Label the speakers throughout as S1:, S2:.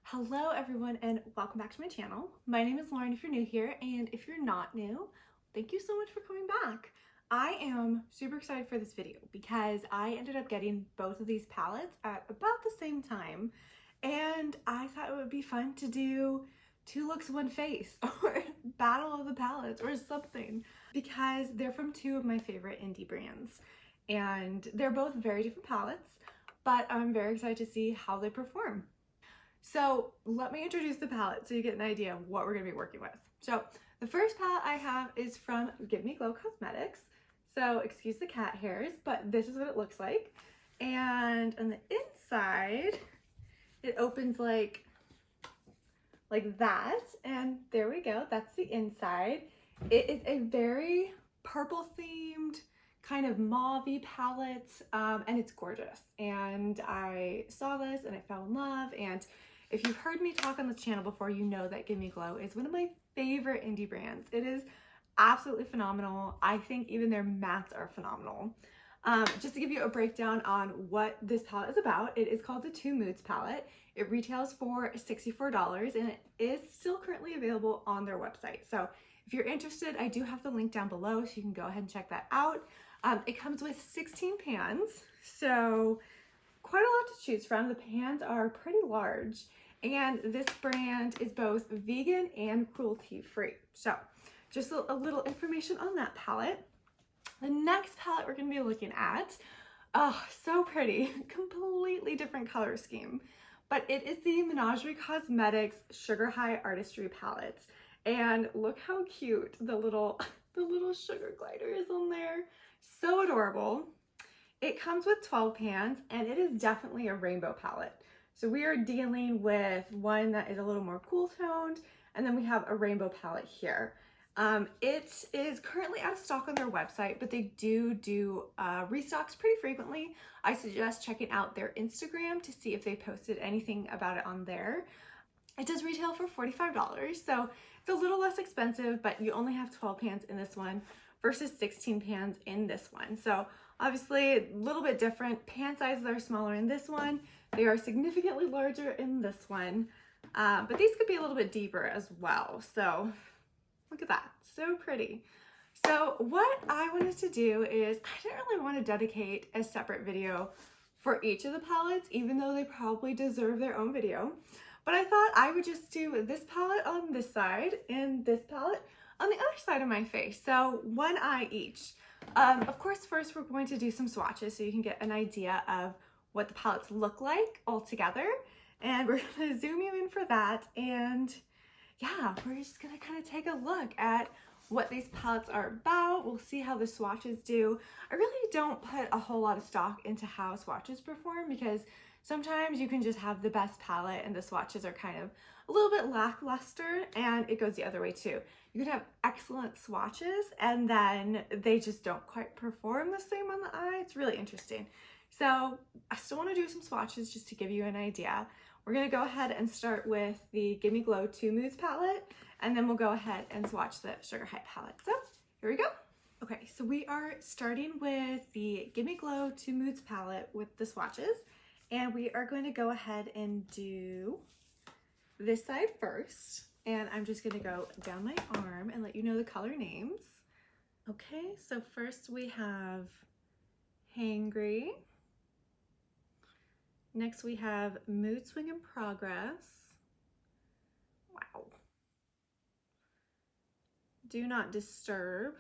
S1: Hello everyone and welcome back to my channel. My name is Lauren if you're new here, and if you're not new, thank you so much for coming back. I am super excited for this video because I ended up getting both of these palettes at about the same time, and I thought it would be fun to do two looks, one face, or battle of the palettes or something, because they're from two of my favorite indie brands and they're both very different palettes, but I'm very excited to see how they perform. So let me introduce the palette so you get an idea of what we're going to be working with. So the first palette I have is from Gimme Cosmetics. So excuse the cat hairs, but this is what it looks like. And on the inside, it opens like that. And there we go. That's the inside. It is a very purple themed kind of mauve-y palette, and it's gorgeous. And I saw this and I fell in love. And if you've heard me talk on this channel before, you know that Gimme Glow is one of my favorite indie brands. It is absolutely phenomenal. I think even their mattes are phenomenal. Just to give you a breakdown on what this palette is about, it is called the Two Moods palette. It retails for $64 and it is still currently available on their website. So if you're interested, I do have the link down below so you can go ahead and check that out. It comes with 16 pans, so quite a lot to choose from. The pans are pretty large, and this brand is both vegan and cruelty-free. So just a little information on that palette. The next palette we're going to be looking at, oh, so pretty, completely different color scheme, but it is the Menagerie Cosmetics Sugar High Artistry palette. And look how cute the little sugar glider is on there. So adorable. It comes with 12 pans and it is definitely a rainbow palette. So we are dealing with one that is a little more cool toned, and then we have a rainbow palette here. It is currently out of stock on their website, but they do restocks pretty frequently. I suggest checking out their Instagram to see if they posted anything about it on there. It does retail for $45, so it's a little less expensive, but you only have 12 pans in this one versus 16 pans in this one. So obviously a little bit different. Pan sizes are smaller in this one. They are significantly larger in this one, but these could be a little bit deeper as well. So look at that, so pretty. So what I wanted to do is, I didn't really want to dedicate a separate video for each of the palettes, even though they probably deserve their own video. But I thought I would just do this palette on this side and this palette on the other side of my face. So one eye each. Of course, first we're going to do some swatches so you can get an idea of what the palettes look like all together. And we're gonna zoom you in for that. And yeah, we're just gonna kind of take a look at what these palettes are about. We'll see how the swatches do. I really don't put a whole lot of stock into how swatches perform because sometimes you can just have the best palette and the swatches are kind of a little bit lackluster, and it goes the other way too. You can have excellent swatches and then they just don't quite perform the same on the eye. It's really interesting. So I still want to do some swatches just to give you an idea. We're going to go ahead and start with the Gimme Glow Two Moods palette, and then we'll go ahead and swatch the Sugar High palette. So here we go. Okay, so we are starting with the Gimme Glow Two Moods palette with the swatches, and we are going to go ahead and do this side first. And I'm just going to go down my arm and let you know the color names. Okay, so first we have Hangry. Next we have Mood Swing in Progress. Wow. Do Not Disturb.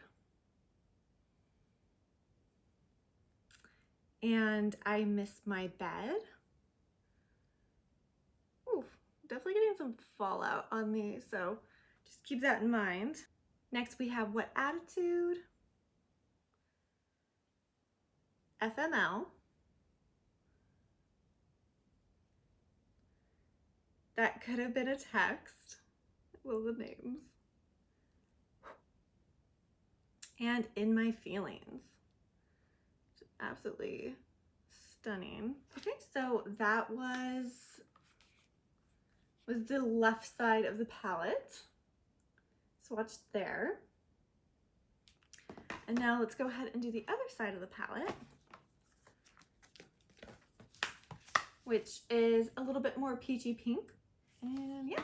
S1: And I Miss My Bed. Ooh, definitely getting some fallout on these, so just keep that in mind. Next we have What Attitude. FML. That Could Have Been a Text. I love the names. And In My Feelings. Absolutely stunning. Okay, so that was the left side of the palette. Swatched there. And now let's go ahead and do the other side of the palette, which is a little bit more peachy pink. And yeah.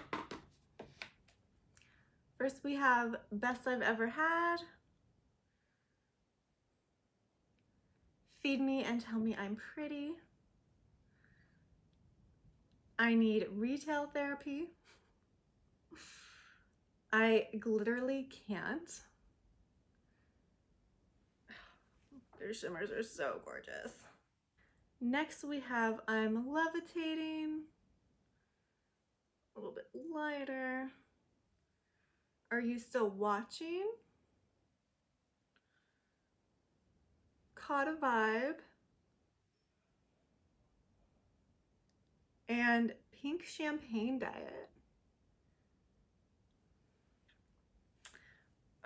S1: First we have Best I've Ever Had. Feed Me and Tell Me I'm Pretty. I Need Retail Therapy. I Literally Can't. Their shimmers are so gorgeous. Next we have I'm Levitating. A little bit lighter. Are You Still Watching? Caught a Vibe. And Pink Champagne Diet.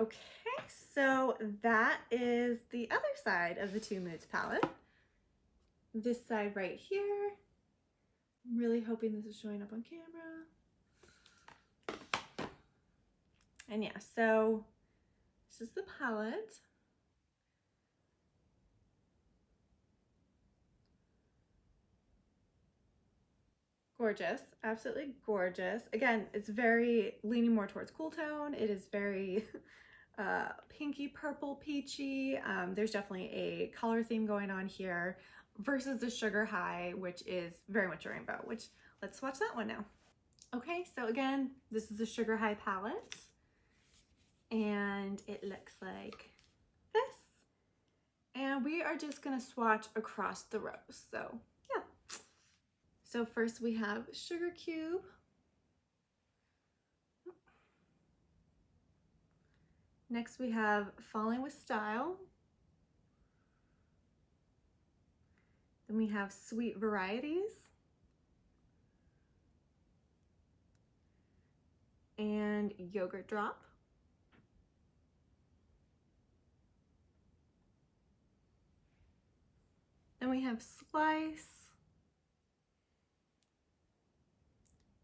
S1: Okay, so that is the other side of the Two Moods palette. This side right here. I'm really hoping this is showing up on camera. And yeah, so this is the palette. Gorgeous, absolutely gorgeous. Again, it's very leaning more towards cool tone. It is very pinky purple peachy. There's definitely a color theme going on here versus the Sugar High, which is very much a rainbow, which let's swatch that one now. Okay, so again, this is the Sugar High palette and it looks like this. And we are just gonna swatch across the rows. So yeah. So first we have Sugar Cube. Next we have Falling with Style. Then we have Sweet Varieties. And Yogurt Drop. Then we have Slice.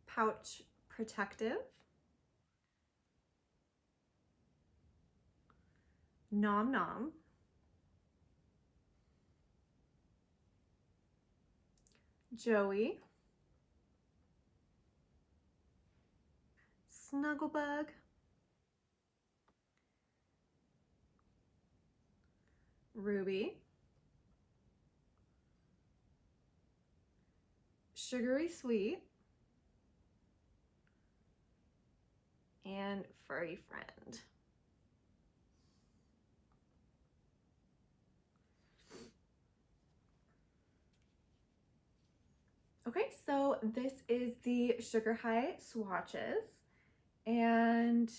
S1: Pouch Protective. Nom Nom. Joey. Snugglebug. Ruby. Sugary Sweet. And Furry Friend. Okay, so this is the Sugar High swatches, and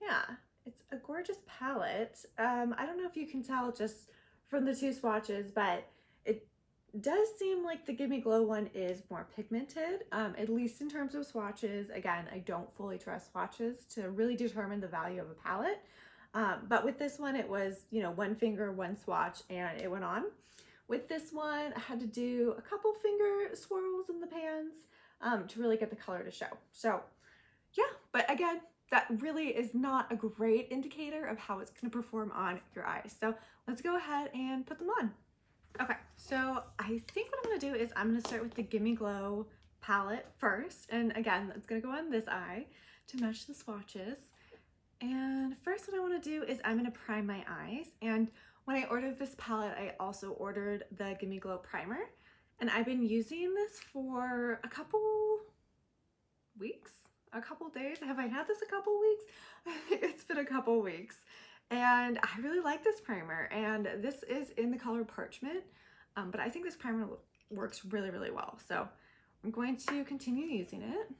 S1: yeah, it's a gorgeous palette. I don't know if you can tell just from the two swatches, but it does seem like the Gimme Glow one is more pigmented, at least in terms of swatches. Again, I don't fully trust swatches to really determine the value of a palette, but with this one, it was, you know, one finger, one swatch, and it went on. With this one, I had to do a couple finger swirls in the pans to really get the color to show. So yeah, but again, that really is not a great indicator of how it's gonna perform on your eyes. So let's go ahead and put them on. Okay, so I think what I'm gonna do is I'm gonna start with the Gimme Glow palette first. And again, that's gonna go on this eye to match the swatches. And first what I wanna do is I'm gonna prime my eyes. And when I ordered this palette, I also ordered the Gimme Glow primer, and I've been using this for a couple weeks, a couple days. Have I had this a couple weeks? It's been a couple weeks, and I really like this primer, and this is in the color Parchment, but I think this primer works really, really well. So I'm going to continue using it.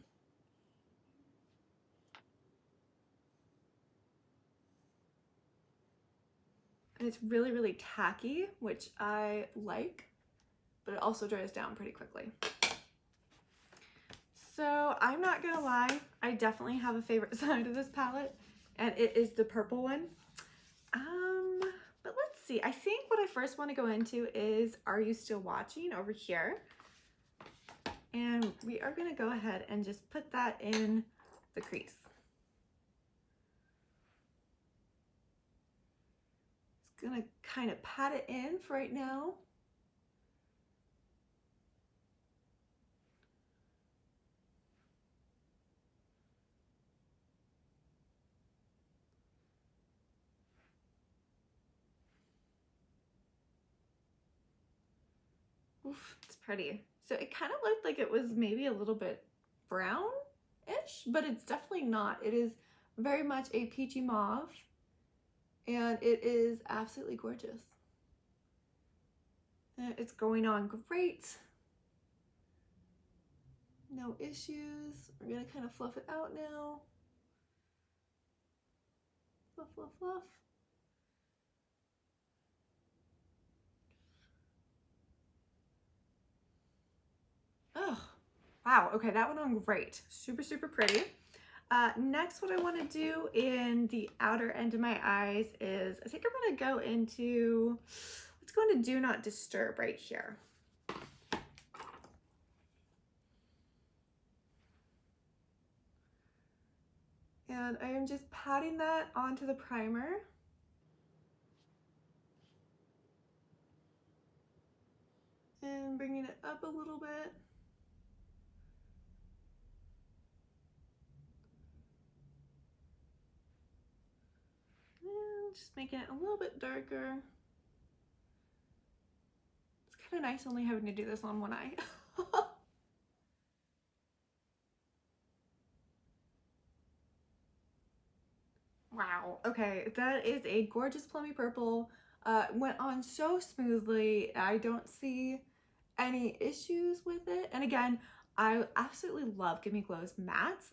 S1: And it's really, really tacky, which I like, but it also dries down pretty quickly. So I'm not gonna lie, I definitely have a favorite side of this palette, and it is the purple one. But let's see, I think what I first wanna go into is Are You Still Watching over here? And we are gonna go ahead and just put that in the crease. Gonna kind of pat it in for right now. Oof, it's pretty. So it kind of looked like it was maybe a little bit brown-ish, but it's definitely not. It is very much a peachy mauve, and it is absolutely gorgeous. And it's going on great. No issues. We're gonna kind of fluff it out now. Fluff, fluff, fluff. Oh, wow. Okay, that went on great. Super, super pretty. Next, what I want to do in the outer end of my eyes is, I think I'm going to go into, let's go into Do Not Disturb right here. And I am just patting that onto the primer. And bringing it up a little bit. And just making it a little bit darker. It's kind of nice only having to do this on one eye. Wow, okay, that is a gorgeous plummy purple. Went on so smoothly. I don't see any issues with it. And again, I absolutely love Gimme Glow's mattes.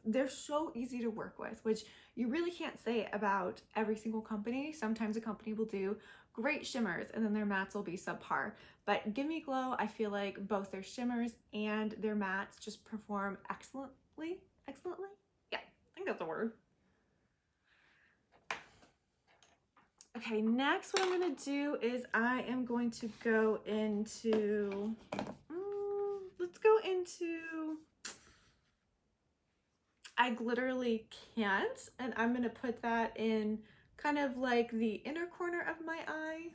S1: They're so easy to work with, which you really can't say about every single company. Sometimes a company will do great shimmers and then their mattes will be subpar. But Gimme Glow, I feel like both their shimmers and their mattes just perform excellently. Excellently? Yeah, I think that's a word. Okay, next what I'm going to do is I am going to go into, let's go into, I literally can't, and I'm going to put that in kind of like the inner corner of my eye.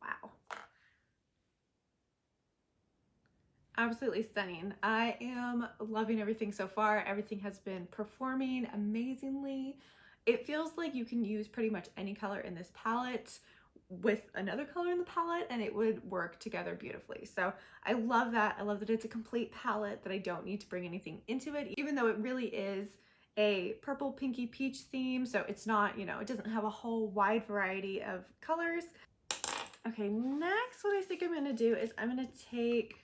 S1: Wow. Absolutely stunning. I am loving everything so far. Everything has been performing amazingly. It feels like you can use pretty much any color in this palette with another color in the palette and it would work together beautifully. So I love that. I love that it's a complete palette, that I don't need to bring anything into it, even though it really is a purple, pinky, peach theme. So it's not, you know, it doesn't have a whole wide variety of colors. Okay, next what I think I'm gonna do is I'm gonna take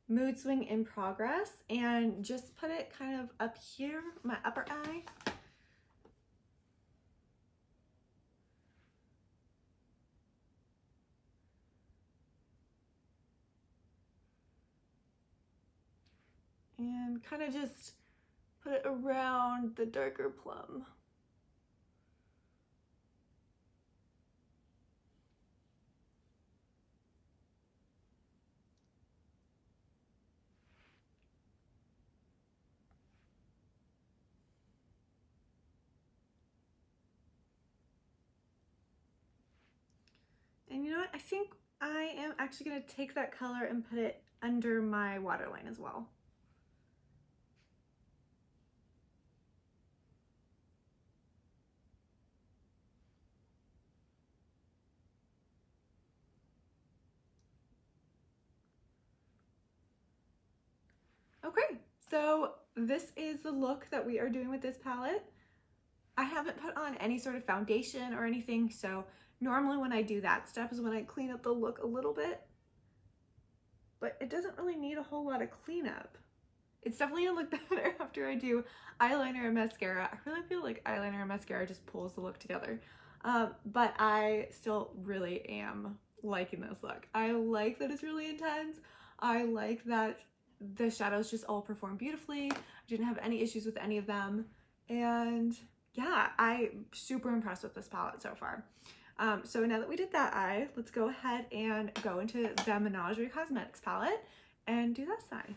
S1: Mood Swing in Progress and just put it kind of up here, my upper eye. And kind of just put it around the darker plum. And you know what? I think I am actually going to take that color and put it under my waterline as well. Okay, so this is the look that we are doing with this palette. I haven't put on any sort of foundation or anything, so normally when I do that step is when I clean up the look a little bit, but it doesn't really need a whole lot of cleanup. It's definitely gonna look better after I do eyeliner and mascara. I really feel like eyeliner and mascara just pulls the look together, but I still really am liking this look. I like that it's really intense. I like that the shadows just all perform beautifully. I didn't have any issues with any of them, and yeah, I'm super impressed with this palette so far. So now that we did that eye, let's go ahead and go into the Menagerie Cosmetics palette and do this eye.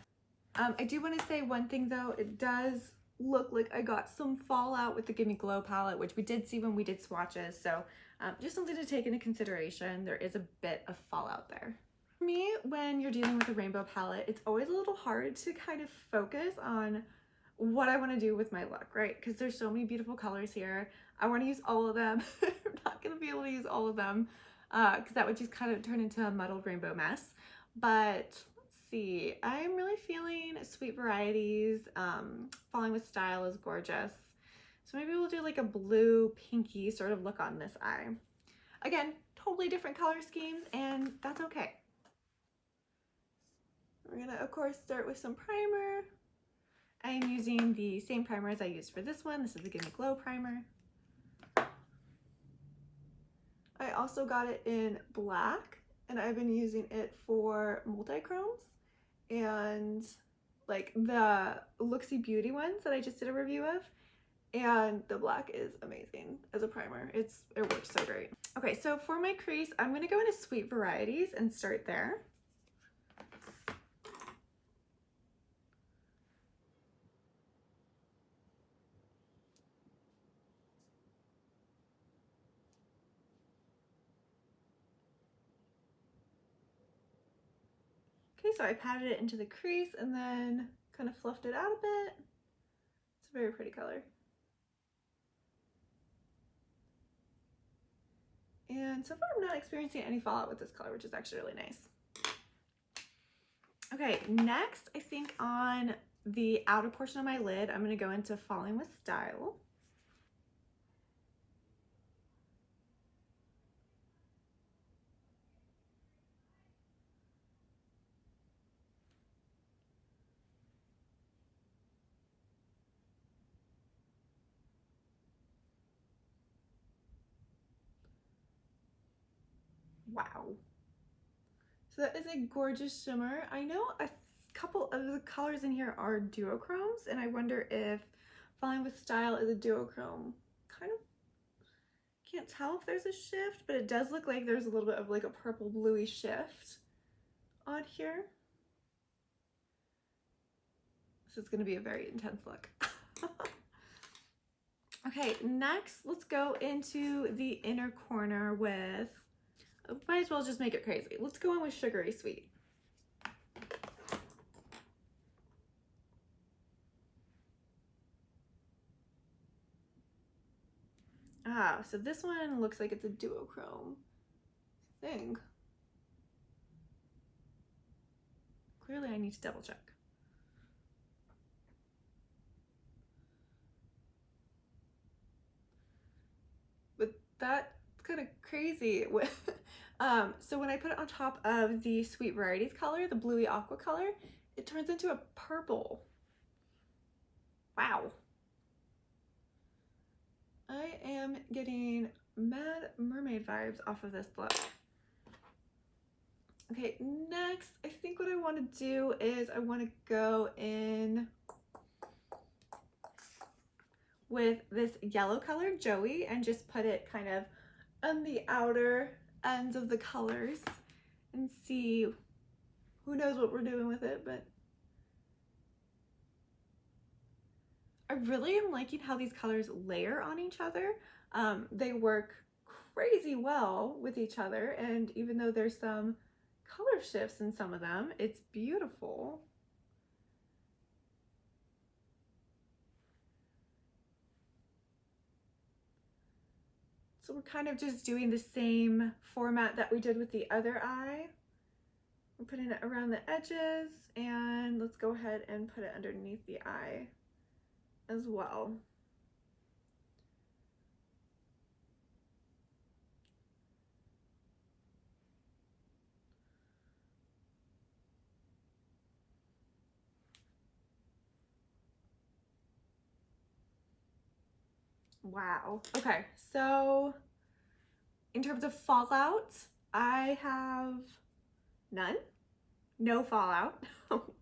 S1: I do want to say one thing though, it does look like I got some fallout with the Gimme Glow palette, which we did see when we did swatches. So just something to take into consideration. There is a bit of fallout there. For me, when you're dealing with a rainbow palette, it's always a little hard to kind of focus on what I want to do with my look, right? Because there's so many beautiful colors here. I want to use all of them. I'm not going to be able to use all of them because that would just kind of turn into a muddled rainbow mess. But let's see, I'm really feeling Sweet Varieties. Falling with Style is gorgeous. So maybe we'll do like a blue pinky sort of look on this eye. Again, totally different color schemes, and that's okay. We're gonna, of course, start with some primer. I am using the same primer as I used for this one. This is the Gimme Glow primer. I also got it in black, and I've been using it for multi-chromes and like the Looksy Beauty ones that I just did a review of. And the black is amazing as a primer. It works so great. Okay, so for my crease, I'm gonna go into Sweet Varieties and start there. Okay, so I patted it into the crease and then kind of fluffed it out a bit. It's a very pretty color. And so far I'm not experiencing any fallout with this color, which is actually really nice. Okay, next I think on the outer portion of my lid, I'm gonna go into Falling with Style. Wow. So that is a gorgeous shimmer. I know a couple of the colors in here are duochromes, and I wonder if Falling with Style is a duochrome. Kind of can't tell if there's a shift, but it does look like there's a little bit of like a purple bluey shift on here. This is going to be a very intense look. Okay, next let's go into the inner corner with, might as well just make it crazy. Let's go in with Sugary Sweet. Ah, so this one looks like it's a duochrome thing. Clearly I need to double check. But that's kind of crazy. So when I put it on top of the Sweet Varieties color, the bluey aqua color, it turns into a purple. Wow. I am getting Mad Mermaid vibes off of this look. Okay, next, I think what I want to do is I want to go in with this yellow color, Joey, and just put it kind of on the outer ends of the colors and see, who knows what we're doing with it, but I really am liking how these colors layer on each other. They work crazy well with each other, and even though there's some color shifts in some of them, it's beautiful. So we're kind of just doing the same format that we did with the other eye. We're putting it around the edges, and let's go ahead and put it underneath the eye as well. Wow. Okay, so in terms of fallout, I have none. No fallout.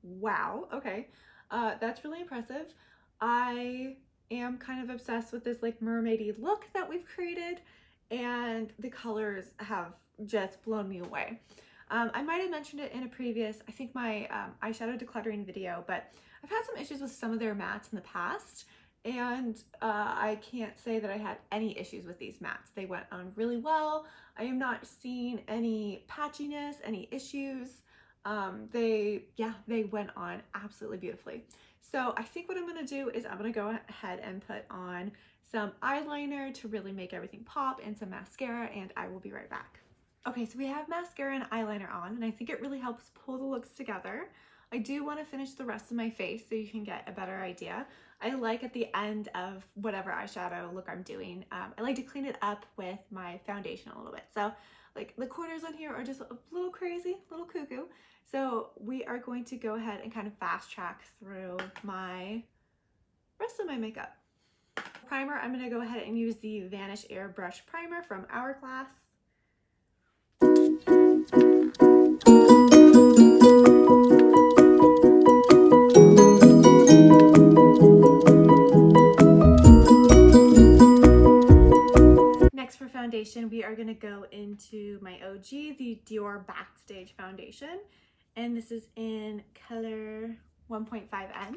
S1: Wow. Okay. That's really impressive. I am kind of obsessed with this like mermaidy look that we've created, and the colors have just blown me away. I might have mentioned it in a previous, I think my eyeshadow decluttering video, but I've had some issues with some of their mattes in the past, and I can't say that I had any issues with these mattes. They went on really well. I am not seeing any patchiness, any issues. They went on absolutely beautifully. So I think what I'm gonna do is I'm gonna go ahead and put on some eyeliner to really make everything pop and some mascara, and I will be right back. Okay, so we have mascara and eyeliner on, and I think it really helps pull the looks together. I do want to finish the rest of my face so you can get a better idea. I like at the end of whatever eyeshadow look I'm doing, I like to clean it up with my foundation a little bit. So like the corners on here are just a little crazy, a little cuckoo. So we are going to go ahead and kind of fast track through my rest of my makeup. Primer, I'm going to go ahead and use the Vanish Airbrush Primer from Hourglass. Next for foundation, we are going to go into my OG, the Dior Backstage foundation, and this is in color 1.5N.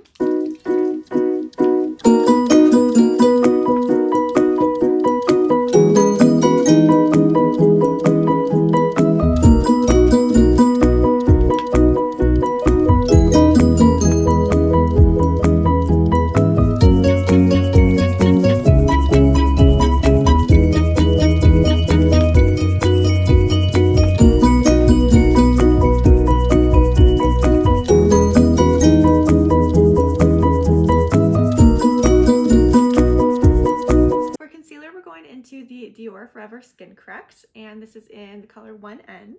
S1: Dior Forever Skin Correct, and this is in the color 1N.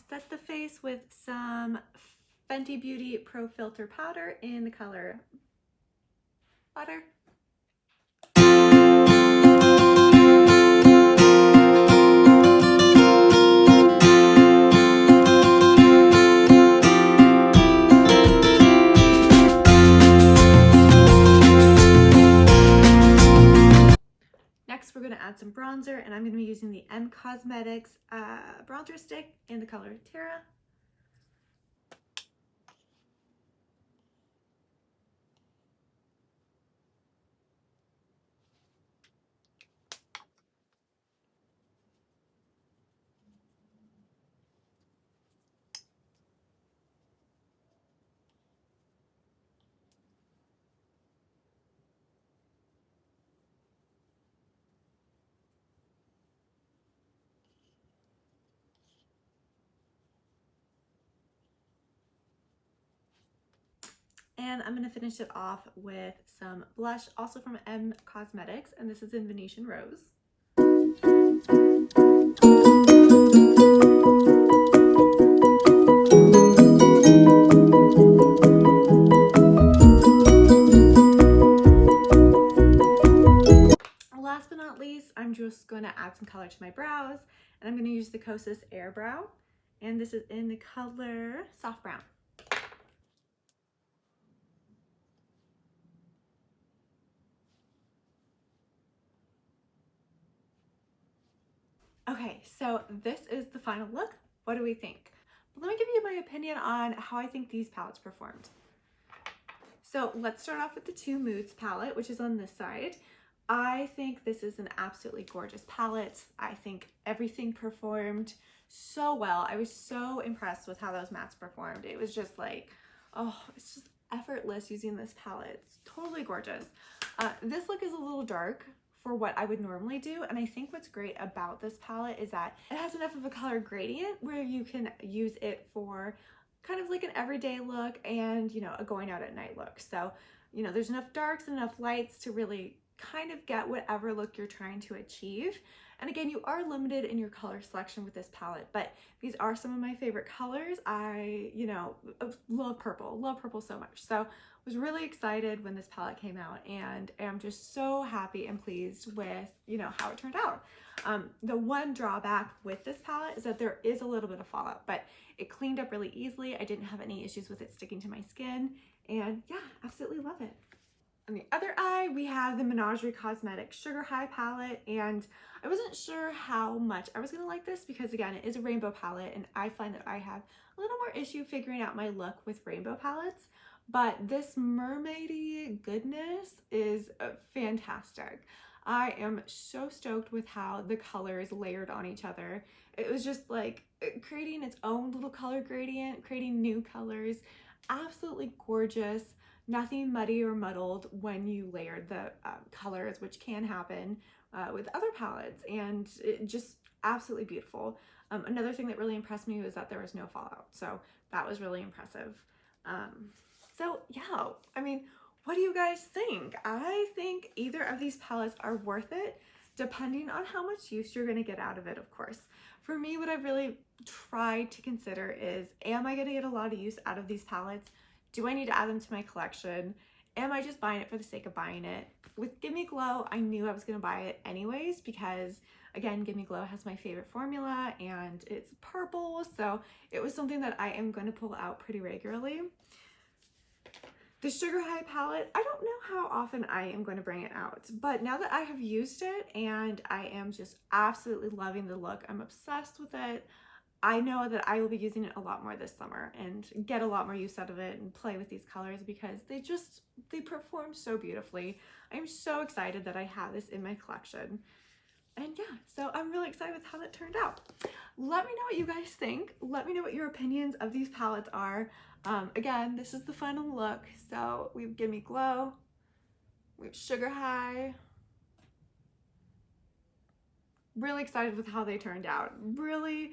S1: Set the face with some Fenty Beauty Pro Filt'r powder in the color Butter. Next, we're going to add some bronzer, and I'm going to be using the Cosmetics bronzer stick in the color Terra. And I'm going to finish it off with some blush, also from Cosmetics, and this is in Venetian Rose. Last but not least, I'm just going to add some color to my brows, and I'm going to use the Kosas Airbrow, and this is in the color Soft Brown. Okay, so this is the final look. What do we think? Let me give you my opinion on how I think these palettes performed. So let's start off with the Two Moods palette, which is on this side. I think this is an absolutely gorgeous palette. I think everything performed so well. I was so impressed with how those mattes performed. It was just like, oh, it's just effortless using this palette. It's totally gorgeous. This look is a little dark for what I would normally do, and I think what's great about this palette is that it has enough of a color gradient where you can use it for kind of like an everyday look and, you know, a going out at night look. So, you know, there's enough darks and enough lights to really kind of get whatever look you're trying to achieve. And again, you are limited in your color selection with this palette, but these are some of my favorite colors. I, you know, love purple so much. So I was really excited when this palette came out, and am just so happy and pleased with, you know, how it turned out. The one drawback with this palette is that there is a little bit of fallout, but it cleaned up really easily. I didn't have any issues with it sticking to my skin, and yeah, absolutely love it. On the other eye, we have the Menagerie Cosmetics Sugar High palette, and I wasn't sure how much I was gonna like this because again, it is a rainbow palette, and I find that I have a little more issue figuring out my look with rainbow palettes, but this mermaidy goodness is fantastic. I am so stoked with how the colors layered on each other. It was just like creating its own little color gradient, creating new colors. Absolutely gorgeous. Nothing muddy or muddled when you layered the colors, which can happen with other palettes, and it just absolutely beautiful. Another thing that really impressed me was that there was no fallout, so that was really impressive. So yeah, I mean, what do you guys think? I think either of these palettes are worth it, depending on how much use you're gonna get out of it, of course. For me, what I've really tried to consider is, am I gonna get a lot of use out of these palettes? Do I need to add them to my collection? Am I just buying it for the sake of buying it? With Gimme Glow, I knew I was gonna buy it anyways because, again, Gimme Glow has my favorite formula and it's purple, so it was something that I am gonna pull out pretty regularly. The Sugar High palette, I don't know how often I am going to bring it out, but now that I have used it and I am just absolutely loving the look, I'm obsessed with it. I know that I will be using it a lot more this summer and get a lot more use out of it and play with these colors because they perform so beautifully. I'm so excited that I have this in my collection. And yeah, so I'm really excited with how that turned out. Let me know what you guys think. Let me know what your opinions of these palettes are. Again, this is the final look. So we have Gimme Glow, we have Sugar High. Really excited with how they turned out. Really,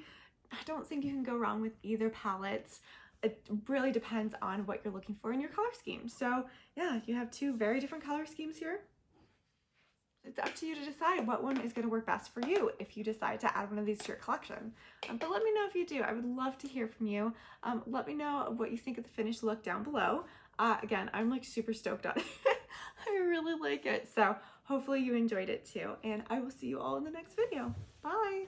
S1: I don't think you can go wrong with either palettes. It really depends on what you're looking for in your color scheme. So yeah, you have two very different color schemes here. It's up to you to decide what one is going to work best for you if you decide to add one of these to your collection. But let me know if you do. I would love to hear from you. Let me know what you think of the finished look down below. Again, I'm like super stoked on it. I really like it. So hopefully you enjoyed it too. And I will see you all in the next video. Bye.